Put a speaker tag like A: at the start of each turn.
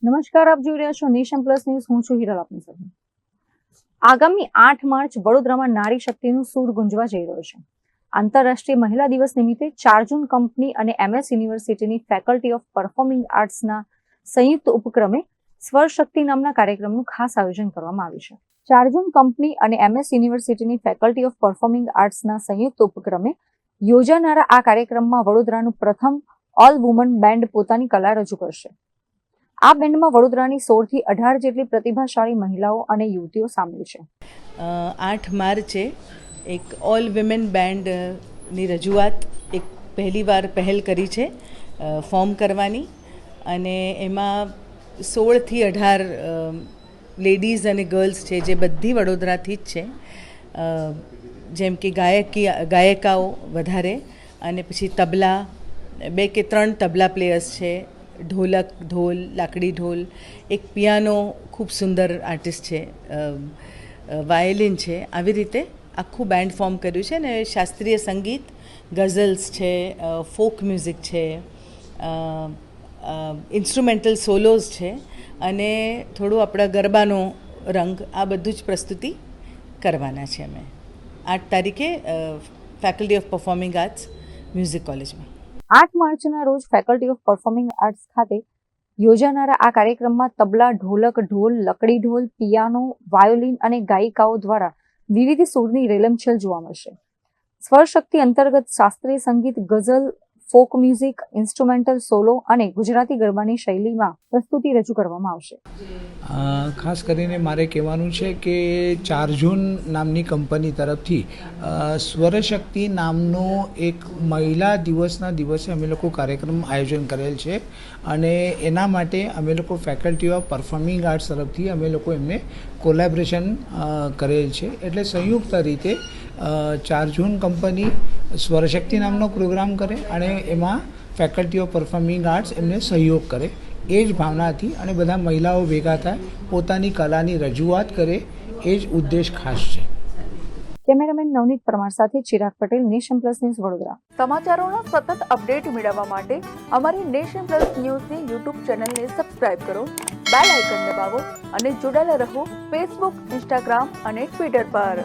A: નમસ્કાર, આપ જોઈ રહ્યા છો નેશન પ્લસ ન્યૂઝ. હું છું હિરલ આપની સાથે. આગામી 8 માર્ચ વડોદરામાં નારી શક્તિનું સૂર ગુંજવા જઈ રહ્યો છે. આંતરરાષ્ટ્રીય મહિલા દિવસ નિમિત્તે ચાર્જુન કંપની અને MS યુનિવર્સિટીની ફેકલ્ટી ઓફ પરફોર્મિંગ આર્ટ્સના સંયુક્ત ઉપક્રમે સ્વરશક્તિ નામના કાર્યક્રમનું ખાસ આયોજન કરવામાં આવ્યું છે. ચાર્જુન કંપની અને MS યુનિવર્સિટીની ફેકલ્ટી ઓફ પરફોર્મિંગ આર્ટ્સના સંયુક્ત ઉપક્રમે યોજાનારા આ કાર્યક્રમમાં વડોદરાનું પ્રથમ ઓલ વુમન બેન્ડ પોતાની કલા રજૂ કરશે. આ બેન્ડમાં વડોદરાની 16 થી 18 જેટલી પ્રતિભાશાળી મહિલાઓ અને યુવતીઓ સામેલ છે.
B: 8 માર્ચે એક ઓલ વિમેન બેન્ડની રજૂઆત એક પહેલીવાર પહેલ કરી છે ફોર્મ કરવાની, અને એમાં 16 થી 18 લેડીઝ અને ગર્લ્સ છે જે બધી વડોદરાથી જ છે. જેમ કે ગાયિકાઓ વધારે, અને પછી તબલા 2 કે 3 તબલા પ્લેયર્સ છે, ઢોલક, ઢોલ, લાકડી ઢોલ, એક પિયાનો ખૂબ સુંદર આર્ટિસ્ટ છે, વાયોલિન છે. આવી રીતે આખું બેન્ડ ફોર્મ કર્યું છે. અને શાસ્ત્રીય સંગીત, ગઝલ્સ છે, ફોક મ્યુઝિક છે, ઇન્સ્ટ્રુમેન્ટલ સોલોઝ છે, અને થોડું આપણા ગરબાનો રંગ, આ બધું જ પ્રસ્તુતિ કરવાના છે અમે 8 તારીખે faculty of performing arts music કોલેજમાં.
A: 8 માર્ચના રોજ ફેકલ્ટી ઓફ પરફોર્મિંગ આર્ટ્સ ખાતે યોજાનારા આ કાર્યક્રમમાં તબલા, ઢોલક, ઢોલ, લકડી ઢોલ, પિયાનો, વાયોલિન અને ગાયિકાઓ દ્વારા વિવિધ સૂરની રેલમછેલ જોવા મળશે. સ્વરશક્તિ અંતર્ગત શાસ્ત્રીય સંગીત, ગઝલ, ફોક મ્યુઝિક, ઇન્સ્ટ્રુમેન્ટલ સોલો અને ગુજરાતી ગરબાની શૈલીમાં પ્રસ્તુતિ રજૂ કરવામાં આવશે.
C: ખાસ કરીને મારે કહેવાનું છે કે ચાર્જુન નામની કંપની તરફથી સ્વરશક્તિ નામનો એક મહિલા દિવસના દિવસે અમે લોકો કાર્યક્રમ આયોજન કરેલ છે, અને એના માટે અમે લોકો ફેકલ્ટી ઓફ પરફોર્મિંગ આર્ટ્સ તરફથી અમે લોકો એમને કોલેબરેશન કરેલ છે. એટલે સંયુક્ત રીતે ચાર્જુન કંપની સ્વરશક્તિ નામનો પ્રોગ્રામ કરે અને એમાં ફેકલ્ટી ઓફ પરફોર્મિંગ આર્ટ્સ એમને સહયોગ કરે. એ જ ભાવનાથી અને બધા મહિલાઓ ભેગા થાય, પોતાની કલાની રજૂઆત કરે, એ જ ઉદ્દેશ ખાસ છે.
A: કેમેરામેન નવનીત પરમાર સાથે Chirag Patel, nation plus news, Vadodara.
D: સમાચારોના સતત અપડેટ મેળવવા માટે અમારી નેશન પ્લસ ન્યૂઝની યુટ્યુબ ચેનલને સબસ્ક્રાઇબ કરો, બેલ આઇકન દબાવો અને જોડાયેલા રહો ફેસબુક, ઇન્સ્ટાગ્રામ અને ટ્વિટર પર.